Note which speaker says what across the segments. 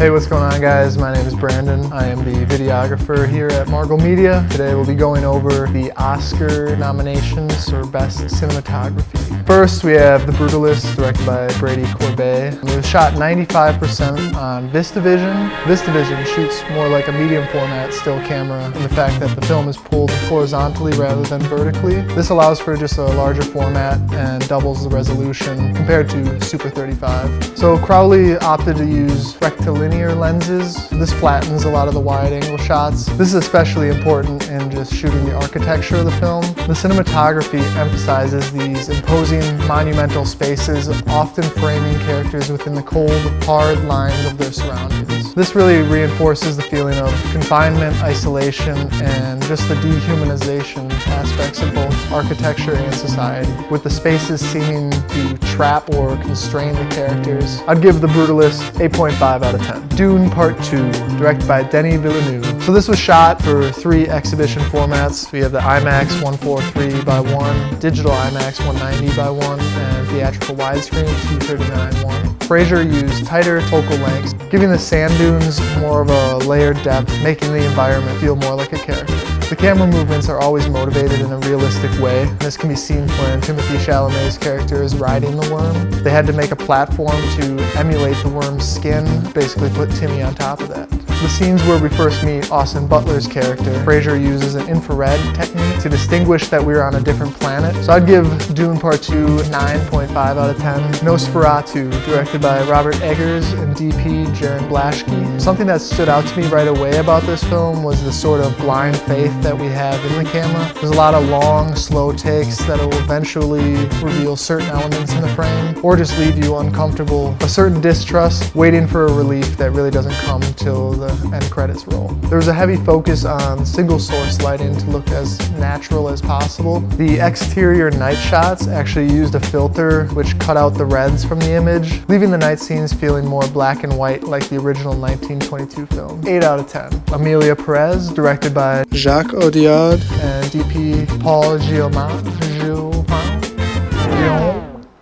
Speaker 1: Hey, what's going on, guys? My name is Brandon. I am the videographer here at Margle Media. Today we'll be going over the Oscar nominations for Best Cinematography. First, we have The Brutalist, directed by Brady Corbet. It was shot 95% on VistaVision. VistaVision shoots more like a medium format still camera, and the fact that the film is pulled horizontally rather than vertically. This allows for just a larger format and doubles the resolution compared to Super 35. So Crowley opted to use rectilinear lenses. This flattens a lot of the wide angle shots. This is especially important in just shooting the architecture of the film. The cinematography emphasizes these imposing monumental spaces, often framing characters within the cold, hard lines of their surroundings. This really reinforces the feeling of confinement, isolation, and just the dehumanization aspects of both architecture and society, with the spaces seeming to trap or constrain the characters. I'd give The Brutalist 8.5 out of 10. Dune Part 2, directed by Denis Villeneuve. So this was shot for 3 exhibition formats. We have the IMAX 143x1, digital IMAX 190x1, and theatrical widescreen 239x1. Fraser used tighter focal lengths, giving the sand dunes more of a layered depth, making the environment feel more like a character. The camera movements are always motivated in a realistic way. This can be seen when Timothée Chalamet's character is riding the worm. They had to make a platform to emulate the worm's skin, basically put Timmy on top of that. The scenes where we first meet Austin Butler's character, Fraser uses an infrared technique to distinguish that we're on a different planet. So I'd give Dune Part 2 9.5 out of 10. Nosferatu, directed by Robert Eggers and DP Jaron Blaschke. Something that stood out to me right away about this film was the sort of blind faith that we have in the camera. There's a lot of long, slow takes that will eventually reveal certain elements in the frame, or just leave you uncomfortable. A certain distrust, waiting for a relief that really doesn't come till the end credits roll. There was a heavy focus on single source lighting to look as natural as possible. The exterior night shots actually used a filter which cut out the reds from the image, leaving the night scenes feeling more black and white like the original 1922 film. 8 out of 10. Amelia Perez, directed by Jacques Audiard and DP Paul Guillaume.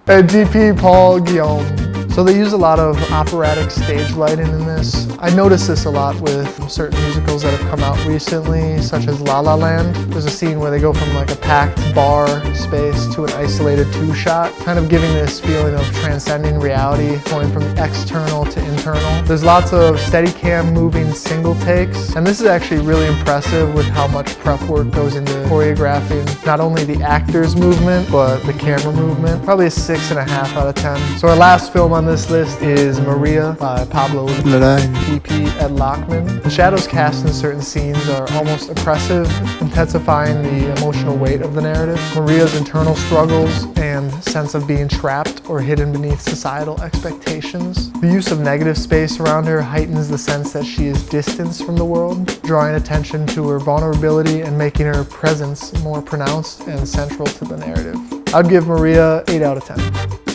Speaker 1: DP Paul Guillaume. So they use a lot of operatic stage lighting in this. I noticed this a lot with certain musicals that have come out recently, such as La La Land. There's a scene where they go from like a packed bar space to an isolated 2-shot, kind of giving this feeling of transcending reality, going from external to internal. There's lots of Steadicam moving single takes, and this is actually really impressive with how much prep work goes into choreographing not only the actor's movement, but the camera movement. Probably a 6.5 out of 10. So our last film on this list is Maria by Pablo Larraín, DP Ed Lachman. The shadows cast in certain scenes are almost oppressive, intensifying the emotional weight of the narrative. Maria's internal struggles and sense of being trapped or hidden beneath societal expectations. The use of negative space around her heightens the sense that she is distanced from the world, drawing attention to her vulnerability and making her presence more pronounced and central to the narrative. I'd give Maria 8 out of 10.